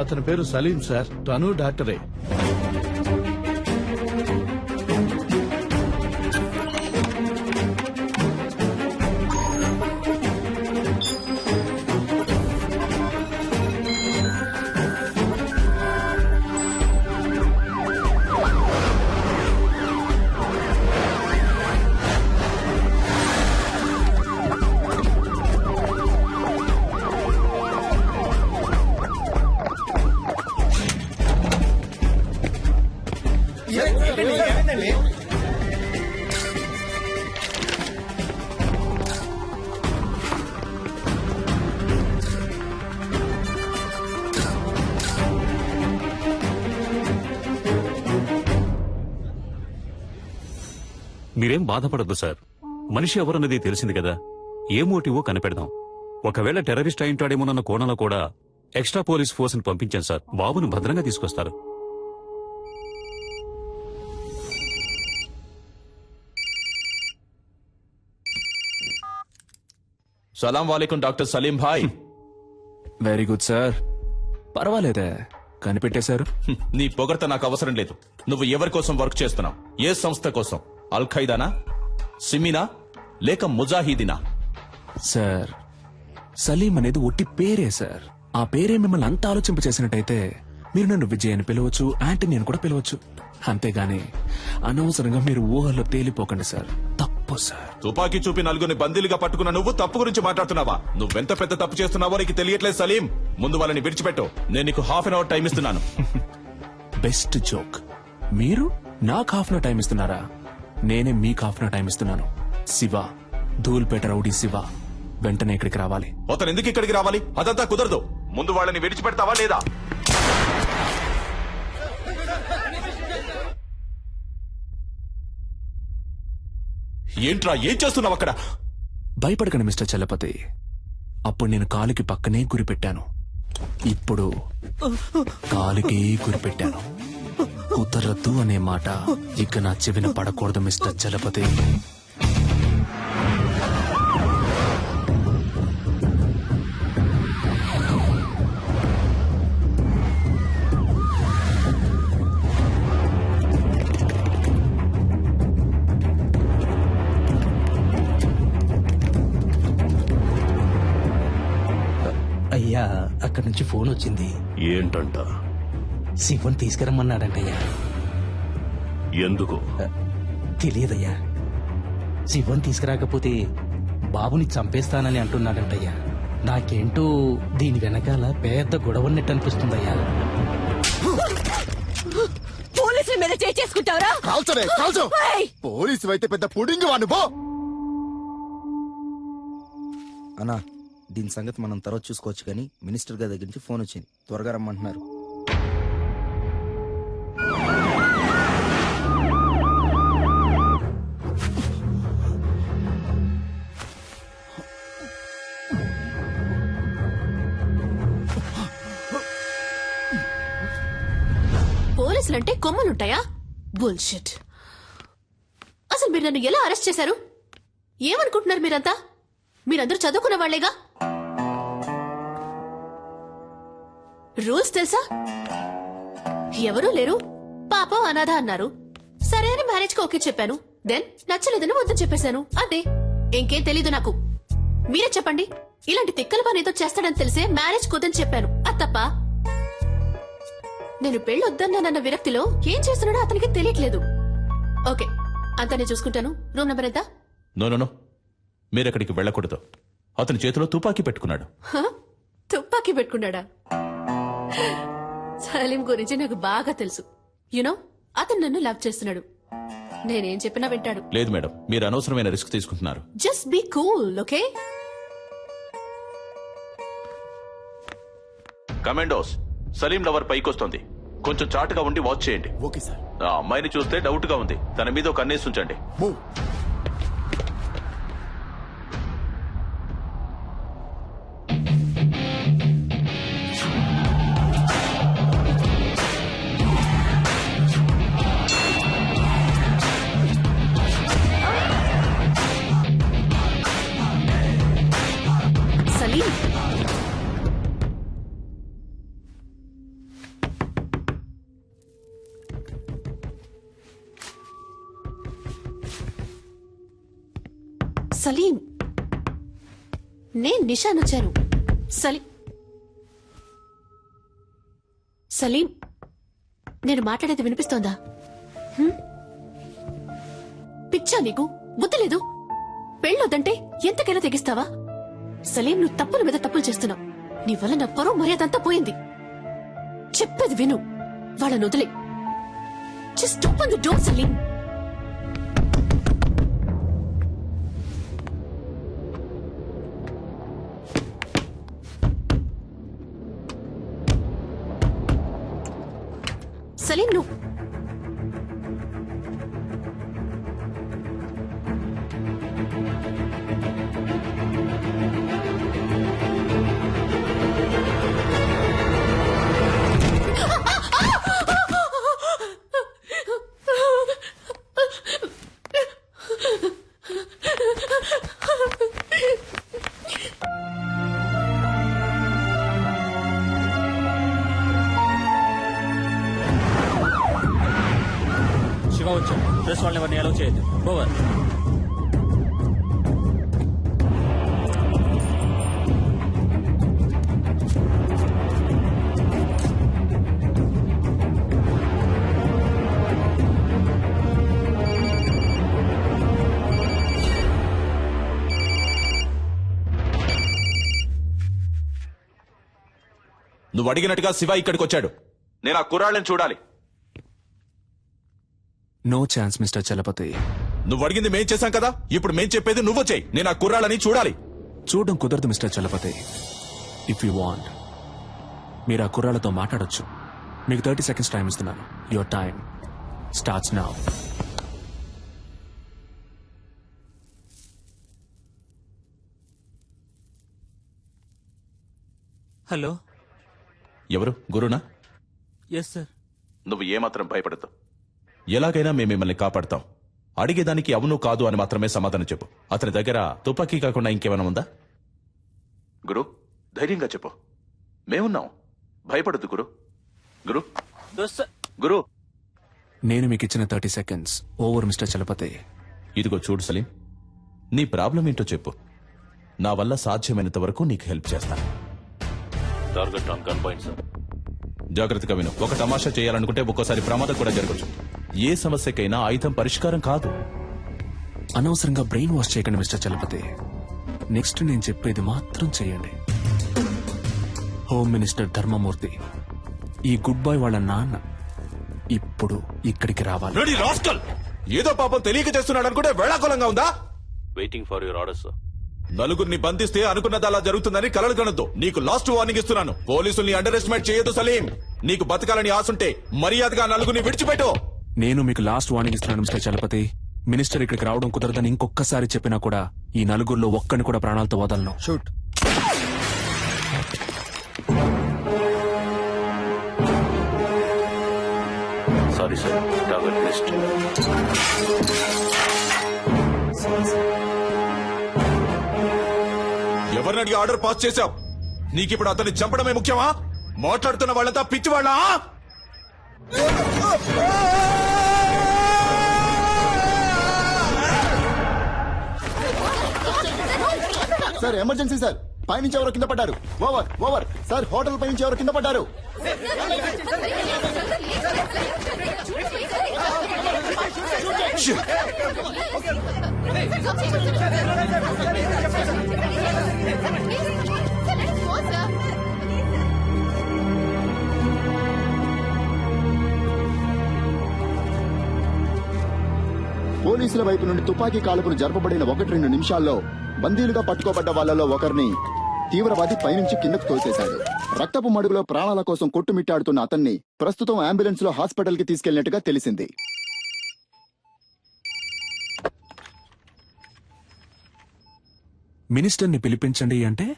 అతని పేరు సలీం సార్. తను డాక్టరే. మీరేం బాధపడద్దు సార్. మనిషి ఎవరన్నది తెలిసింది కదా. ఏ మోటివో కనిపెడదాం. ఒకవేళ టెర్రరిస్ట్ అయింటాడేమోనన్న కోణంలో కూడా ఎక్స్ట్రా పోలీస్ ఫోర్స్ ని పంపించాను సార్. బాబును భద్రంగా తీసుకొస్తారు. సలాం వాలేకుం డాక్టర్ సలీం భాయ్. Very good sir. పర్వాలేదే, కనిపెట్టేశారు. నీ పొగడ్త నాకు అవసరం లేదు. నువ్వు ఎవరి కోసం వర్క్ చేస్తున్నావు? ఏ సంస్థ కోసం? అల్ ఖైదానా, సిమీనా, లేక ముజాహిదీనా? సార్, సలీం అనేది ఒట్టి పేరే సార్. ఆ పేరే మిమ్మల్ని అంత ఆలోచింపచేసినట్టయితే మీరు నన్ను విజయ్ అని పిలవచ్చు, యాంటనీ అని కూడా పిలవచ్చు. అంతేగాని అనవసరంగా మీరు ఊహల్లో తేలిపోకండి సార్. తప్పు సార్. తుపాకీ చూపి నలుగురిని బందీలుగా పట్టుకున్న నువ్వు తప్పు గురించి మాట్లాడుతున్నావా? నువ్వెంత పెద్ద తప్పు చేస్తున్నావో నీకు తెలియట్లేదు సలీం. ముందు వాళ్ళని విడిచిపెట్టు. నేను నీకు హాఫ్ అన్ అవర్ టైం ఇస్తున్నాను. Best joke. మీరు నాకు హాఫ్ అన్ అవర్ టైం ఇస్తున్నారా? నేనే మీకు హాఫ్ అన్ అవర్ టైం ఇస్తున్నాను. శివ, ధూల్పేట రౌడీ శివ వెంటనే ఇక్కడికి రావాలి. అతను ఎందుకు ఇక్కడికి రావాలి? అదంతా కుదరదు. ముందు వాళ్ళని విడిచిపెడతావా లేదా? ఏంట్రా, ఏం చేస్తున్నావు అక్కడ? భయపడకండి మిస్టర్ చలపతి. అప్పుడు నేను కాలుకి పక్కనే గురిపెట్టాను. ఇప్పుడు కాలుకే గురిపెట్టాను. కుదరద్దు అనే మాట ఇక నా చెవిన పడకూడదు మిస్టర్ చలపతి. అయ్యా, అక్కడి నుంచి ఫోన్ వచ్చింది. ఏంటంట? శివన్ తీసుకురమ్మన్నాడంటయ్యా. ఎందుకు తెలియదయ్యా. శివన్ తీసుకురాకపోతే బాబుని చంపేస్తానని అంటున్నాడంటయ్యా. నాకేంటో దీని వెనకాల పెద్ద గొడవన్నట్టు అనిపిస్తుందయ్యా. పోలీసుల మీద చేసుకుంటావరా? పోలీసు అయితే పెద్ద పుడింగి వాడు. అన్నా, దీని సంగతి మనం తర్వాత చూసుకోవచ్చు కానీ మినిస్టర్ గారి దగ్గర నుంచి ఫోన్ వచ్చింది. త్వరగా రమ్మంటున్నారు. పోలీసులంటే కొమ్మలుంటాయా? బుల్షిట్. అసలు మీరు నన్ను ఎలా అరెస్ట్ చేశారు? ఏమనుకుంటున్నారు మీరంతా? మీరందరూ చదువుకున్న వాళ్లేగా. రూల్స్ తెలుసా? ఎవరూ లేరు, పాపం అనాథ అన్నారు. సరే అని మ్యారేజ్ కి ఓకే చెప్పాను. దెన్ నచ్చలేదని వద్దని చెప్పేశాను. అంతే, ఇంకేం తెలీదు నాకు. మీరే చెప్పండి. ఇలాంటి తిక్కల పని ఏదో చేస్తాడని తెలిసే మ్యారేజ్ కుదని చెప్పాను. అది తప్ప? నేను పెళ్లి వద్దన్నానన్న విరక్తిలో ఏం చేస్తున్నాడో అతనికి తెలియట్లేదు. ఓకే, అంతా నేను చూసుకుంటాను. రూమ్ నెంబర్ ఎంత? నో, మీరెక్కడికి వెళ్ళకూడదు. అతని చేతిలో తుపాకీ పెట్టుకున్నాడు. తుపాకీ పెట్టుకున్నాడా? సలీం గురించి నాకు బాగా తెలుసు. యునో, అతను నన్ను లవ్ చేస్తున్నాడు. నేనేం చెప్పినా వింటాడు. లేదు మేడం, మీరు అనవసరమైన రిస్క్ తీసుకుంటున్నారు. Just be cool, okay? Commandos, Salim lover పైకొస్తోంది. కొంచెం చాటుగా ఉండి వాచ్ చేయండి. Okay sir. ఆ అమ్మాయిని చూస్తే డౌట్ గా ఉంది. తన మీద ఒక కన్నేసి ఉంచండి. సలీం, నేను నిషాన్ వచ్చాను. సలీం, నేను మాట్లాడేది వినిపిస్తోందా? పిచ్చా నీకు? బుద్ధి లేదు? పెళ్ళొద్దంటే ఎంతకైనా తెగిస్తావా? సలీం, నువ్వు తప్పుల మీద తప్పులు చేస్తున్నావు. నీ వల్ల నా పరువు మర్యాదంతా పోయింది. చెప్పేది విను, వాళ్ళని వదిలే. Just open the door Salim. Salim, నువ్వు శివ వచ్చాడు. ప్రెస్ వాళ్ళని ఎవరిని అలౌ చేయొద్దు. ఓవర్. నువ్వు అడిగినట్టుగా శివ ఇక్కడికి వచ్చాడు. నేను ఆ కుర్రాళ్ళని చూడాలి. No chance mister Chalapathi. నువ్వు అడిగింది మేం చేశాం కదా, ఇప్పుడు మేం చెప్పేది నువ్వు చెయ్యి. నేను ఆ కుర్రాళ్ళని చూడాలి. చూడడం కుదరదు mister Chalapathi. If you want, మీరు ఆ కుర్రాళ్ళతో మాట్లాడొచ్చు. మీకు 30 seconds టైం ఇస్తున్నాను. Your time starts now. Hello. ఎవరు? గురునా? Yes sir. నువ్వు ఏమాత్రం భయపడద్దు. ఎలాగైనా మేము మిమ్మల్ని కాపాడుతాం. అడిగేదానికి అవును కాదు అని మాత్రమే సమాధానం చెప్పు. అతని దగ్గర తుపాకీ కాకుండా ఇంకేమైనా ఉందా? గురు, ధైర్యంగా చెప్పు. మేమున్నాం. భయపడద్దు గురు. గురు, గురు. నేను మీకు ఇచ్చిన 30 seconds ఓవర్ మిస్టర్ చలపతి. ఇదిగో చూడు సలీం, నీ ప్రాబ్లం ఏంటో చెప్పు. నా వల్ల సాధ్యమైనంత వరకు నీకు హెల్ప్ చేస్తాను. Target on gun point sir. జాగ్రత్తగా విను. ఒక తమాషా చేయాలనుకుంటే ఒక్కోసారి ప్రమాదం కూడా జరగచ్చు. ఏ సమస్యకైనా ఆయుధం పరిష్కారం కాదు. అనవసరంగా బ్రెయిన్ వాష్ చేయకండి మిస్టర్ చలపతి. నెక్స్ట్ నేను చెప్పేది మాత్రం చేయండి. హోమ్ మినిస్టర్ ధర్మమూర్తి, ఈ గుడ్ బాయ్ వాళ్ళ నాన్న ఇప్పుడు ఇక్కడికి రావాలి. Ready rascal! ఏదో పాపం తెలియక చేస్తున్నాడు అనుకుంటే వేళాకులంగా ఉందా? Waiting for your order sir. నలుగురిని బంధిస్తే అనుకున్నది అలా జరుగుతుందని కలలు కనొద్దు. నీకు లాస్ట్ వార్నింగ్ ఇస్తున్నాను. పోలీసుల్ని అండర్ ఎస్టిమేట్ చేయొద్దు సలీం. నీకు బతకాలని ఆశుంటే మర్యాదగా నలుగురిని విడిచిపెట్టు. నేను మీకు లాస్ట్ వార్నింగ్ ఇస్తున్నాను మిస్టర్ చలపతి. మినిస్టర్ ఇక్కడికి రావడం కుదరదని ఇంకొకసారి చెప్పినా కూడా ఈ నలుగురిలో ఒక్కని కూడా ప్రాణాలతో వదలను. Shoot. Sorry sir. Target list. ఎవరిని అడిగి ఆర్డర్ పాస్ చేశావు? నీకిప్పుడు అతన్ని చంపడమే ముఖ్యమా? మాట్లాడుతున్న వాళ్ళంతా పిచ్చివాళ్ళ? Sir emergency sir. పైనుంచి ఎవరో కింద పడ్డారు. Over over sir. హోటల్ పైనుంచి ఎవరో కింద పడ్డారు. పోలీసుల వైపు నుండి తుపాకీ కాల్పులు జరపబడిన 1-2 నిమిషాల్లో బందీలుగా పట్టుకోబడ్డ వాళ్లలో ఒకరిని తీవ్రవాది పైనుంచి కిందకు తోసేశాడు. రక్తపు మడుగులో ప్రాణాల కోసం కొట్టుమిట్టాడుతున్న అతన్ని ప్రస్తుతం అంబులెన్స్ లో హాస్పిటల్ కి తీసుకెళ్లినట్టుగా తెలిసింది. మినిస్టర్ని పిలిపించండి అంటే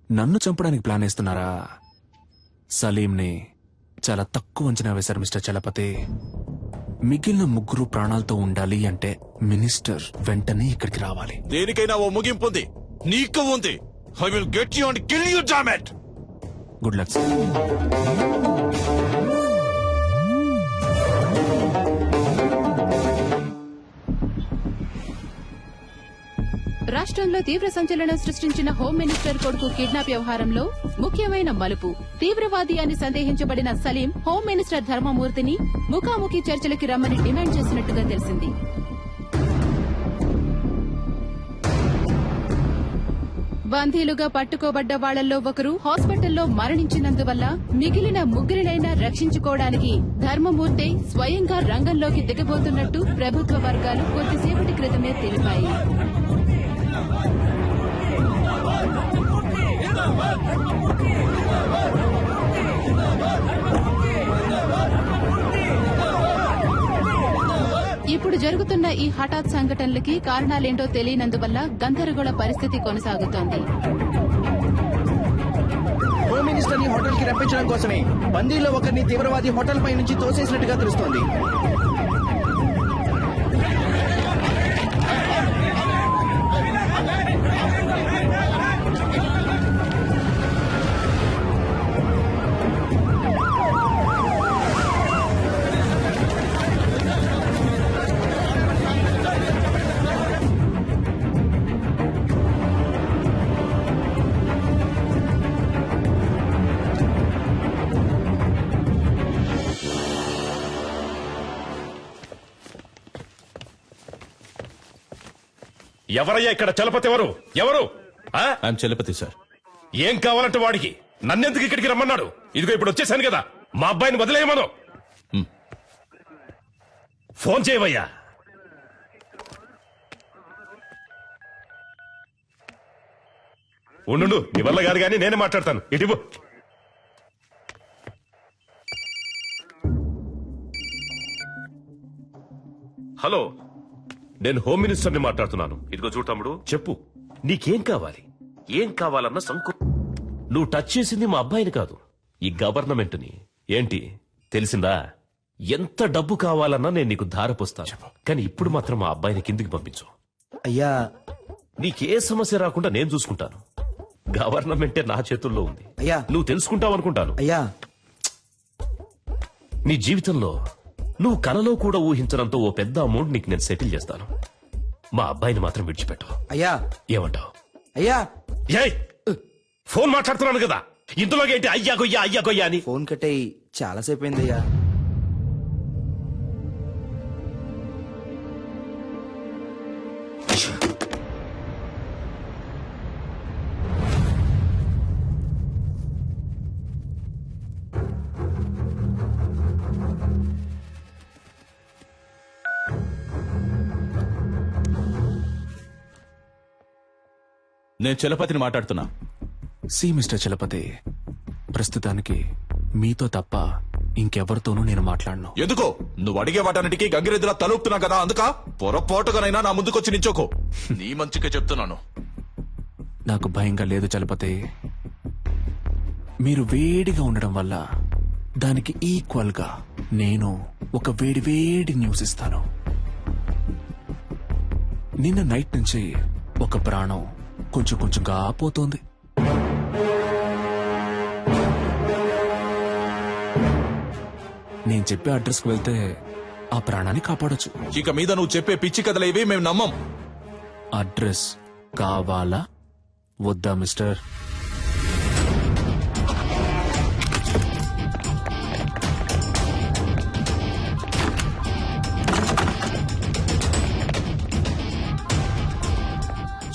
నన్ను చంపడానికి ప్లాన్ వేస్తున్నారా? సలీంని చాలా తక్కువ అంచనా వేశారు మిస్టర్ చలపతి. మిగిలిన ముగ్గురు ప్రాణాలతో ఉండాలి అంటే మినిస్టర్ వెంటనే ఇక్కడికి రావాలి. దేనికైనా ఓ ముగింపు ఉంది. నీకు ఉంది. I will get you and kill you, damn it. Good luck sir. రా రాష్ట్రంలో తీవ్ర సంచలనం సృష్టించిన హోం మినిస్టర్ కొడుకు కిడ్నాప్ వ్యవహారంలో ముఖ్యమైన మలుపు. తీవ్రవాది అని సందేహించబడిన సలీం హోం మినిస్టర్ ధర్మమూర్తిని ముఖాముఖి చర్చలకి రమ్మని డిమాండ్ చేసినట్టుగా తెలిసింది. బందీలుగా పట్టుకోబడ్డ వాళ్లలో ఒకరు హాస్పిటల్లో మరణించినందువల్ల మిగిలిన ముగ్గురినైనా రక్షించుకోవడానికి ధర్మమూర్తి స్వయంగా రంగంలోకి దిగబోతున్నట్టు ప్రభుత్వ వర్గాలు కొద్దిసేపటి క్రితమే తెలిపాయి. ఇప్పుడు జరుగుతున్న ఈ హఠాత్ సంఘటనలకి కారణాలేంటో తెలియనందువల్ల గందరగోళ పరిస్థితి కొనసాగుతోంది. హోమ్ మినిస్టర్ ని హోటల్ కి రప్పించడం కోసమే బందీలో ఒకరిని తీవ్రవాది హోటల్ పై నుంచి తోసేసినట్టుగా తెలుస్తోంది. ఎవరయ్యా ఇక్కడ చలపతి? ఎవరు ఎవరు? I'm Chalapathi sir. ఏం కావాలంటే వాడికి? నన్నెందుకు ఇక్కడికి రమ్మన్నాడు? ఇదిగో ఇప్పుడు వచ్చేసాను కదా, మా అబ్బాయిని వదిలేయమను. ఫోన్ చేయవయ్యా. ఉండు, నీ వల్ల కాదు కానీ నేనే మాట్లాడతాను. ఇటు హలో, నేను హోమ్ మినిస్టర్ని మాట్లాడుతున్నాను. ఇదిగో చూడు తమ్ముడు, చెప్పు నీకేం కావాలి? ఏం కావాలన్న నువ్వు టచ్ చేసింది మా అబ్బాయిని కాదు, ఈ గవర్నమెంట్ ని. ఏంటి తెలిసిందా? ఎంత డబ్బు కావాలన్నా నేను నీకు ధారపోస్తాను, కానీ ఇప్పుడు మాత్రం మా అబ్బాయిని కిందికి పంపించు. అయ్యా, నీకే సమస్య రాకుండా నేను చూసుకుంటాను. గవర్నమెంటే నా చేతుల్లో ఉంది. అయ్యా, నువ్వు తెలుసుకుంటావు అనుకుంటాను. అయ్యా, నీ జీవితంలో నువ్వు కలలో కూడా ఊహించడంతో ఓ పెద్ద అమౌంట్ నీకు నేను సెటిల్ చేస్తాను. మా అబ్బాయిని మాత్రం విడిచిపెట్టు. అయ్యా, ఏమంటావు? అయ్యా, ఏయ్, ఫోన్ మాట్లాడుతున్నాను కదా, ఇందులోకి ఏంటి అయ్యా గొయ్యా అయ్యా గొయ్యా అని? ఫోన్ కట్టేయి, చాలాసేపు అయిందయ్యా. నేను చలపతిని మాట్లాడుతున్నా. సి మిస్టర్ చలపతి, ప్రస్తుతానికి మీతో తప్ప ఇంకెవరితోనూ నేను మాట్లాడను. ఎందుకో? నువ్వు అడిగే వాటన్నిటికీ గంగిరెద్దులా తలుపుతున్నా కదా, అందుక పొరపాటుగానైనా నా ముందుకొచ్చి నించోకో. నీ మంచిగా చెప్తున్నాను. నాకు భయంగా లేదు చలపతి. మీరు వేడిగా ఉండడం వల్ల దానికి ఈక్వల్ గా నేను ఒక వేడి న్యూస్ ఇస్తాను. నిన్న నైట్ నుంచి ఒక ప్రాణం కొంచెంగా పోతోంది. నేను చెప్పే అడ్రస్ కు వెళ్తే ఆ ప్రాణాన్ని కాపాడొచ్చు. ఇక మీద నువ్వు చెప్పే పిచ్చి కథలు ఇవి మేము నమ్మం. అడ్రస్ కావాలా వద్దా మిస్టర్?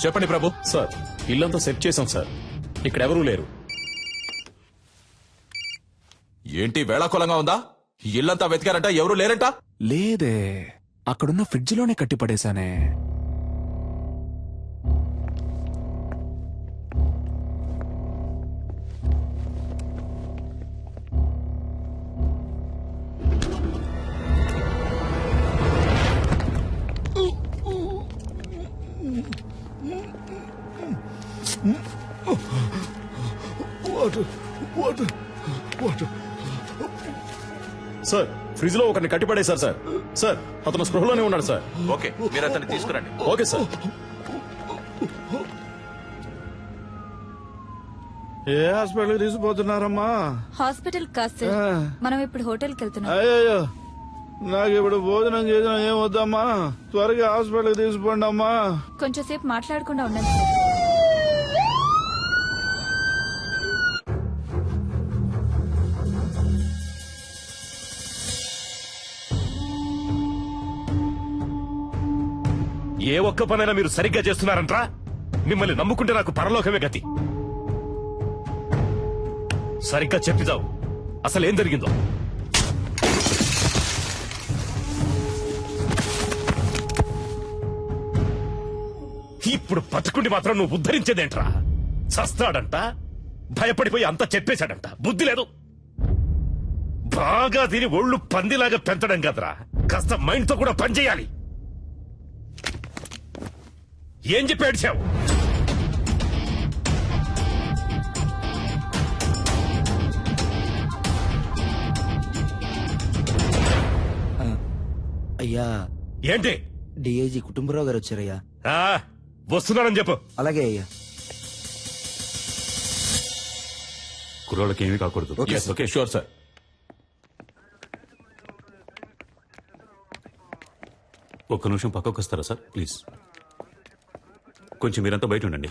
చెప్పండి ప్రభు. సార్, ఇల్లంతా సెట్ చేశాం సార్, ఇక్కడ ఎవరూ లేరు. ఏంటి వేళాకోళంగా ఉందా? ఇల్లంతా వెతికారంట, ఎవరు లేరంట? లేదే, అక్కడున్న ఫ్రిడ్జ్ లోనే కట్టిపడేశానే. సార్, ఫ్రిడ్జ్ లో ఒకరిని కట్టిపడేశారు సార్. సార్, అతను స్పృహలోనే ఉన్నాడు సార్. ఓకే, మీరు అతన్ని తీసుకురండి. Okay sir. ఏ హాస్పిటల్ తీసుకుపోతున్నారమ్మా? హాస్పిటల్ కాదు సార్, మనం ఇప్పుడు హోటల్కి వెళ్తున్నాం. అయ్యో, నాకు ఇప్పుడు భోజనం చేసిన ఏం వద్దమ్మా, త్వరగా హాస్పిటల్కి తీసుకోండి అమ్మా. కొంచెం సేపు మాట్లాడకుండా ఉండండి సార్. ఏ ఒక్క పనైనా మీరు సరిగ్గా చేస్తున్నారంట్రా? మిమ్మల్ని నమ్ముకుంటే నాకు పరలోకమే గతి. సరిగ్గా చెప్పిదావు, అసలు ఏం జరిగిందో. ఇప్పుడు బతుకుండి మాత్రం నువ్వు ఉద్ధరించేదేంట్రా? చస్తాడంట, భయపడిపోయి అంతా చెప్పేశాడంట. బుద్ధి లేదు. బాగా దీని ఒళ్ళు పందిలాగా పెంచడం కదరా, కాస్త మైండ్ తో కూడా పనిచేయాలి. ఏం చెప్పి ఏడ్చావు? అయ్యా, ఏంటి? డిఐజీ కుటుంబరావు గారు వచ్చారయ్యా. ఆ, వస్తున్నానని చెప్పు. అలాగే అయ్యా. కుర్రోళ్ళకి ఏమీ కాకూడదు. Okay sure sir. ఒక్క నిమిషం పక్కకు వస్తారా సార్ ప్లీజ్? కొంచెం మీరంతా బయట ఉండండి.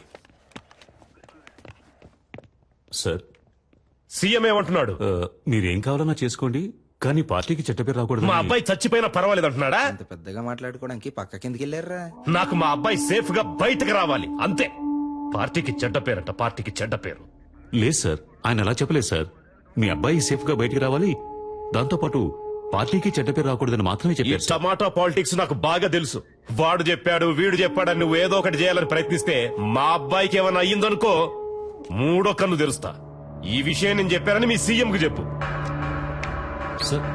సార్, సీఎం ఏమంటున్నాడు? మీరేం కావాలన్నా చేసుకోండి, కానీ పార్టీకి చెడ్డ పేరు రాకూడదు. మా అబ్బాయి చచ్చిపోయినా పర్వాలేదు అంటున్నాడా? అంత పెద్దగా మాట్లాడుకోవడానికి పక్క కిందకి వెళ్ళారా? నాకు మా అబ్బాయి సేఫ్ గా బయటకు రావాలి అంతే. పార్టీకి చెడ్డ పేరంట, పార్టీకి చెడ్డ పేరు. లేదు సార్, ఆయన అలా చెప్పలేదు సార్. మీ అబ్బాయి సేఫ్ గా బయటికి రావాలి, దాంతోపాటు పార్టీకి చెడ్డ పేరు రాకూడదని మాత్రమే ఈ చెప్పారు సార్. టమాటా పాలిటిక్స్ నాకు బాగా తెలుసు. వాడు చెప్పాడు, వీడు చెప్పాడని నువ్వు ఏదో ఒకటి చేయాలని ప్రయత్నిస్తే మా అబ్బాయికి ఏమైనా అయ్యిందనుకో, మూడో కన్ను తెరుస్తా. ఈ విషయం నేను చెప్పానని మీ సీఎం కు చెప్పు. సార్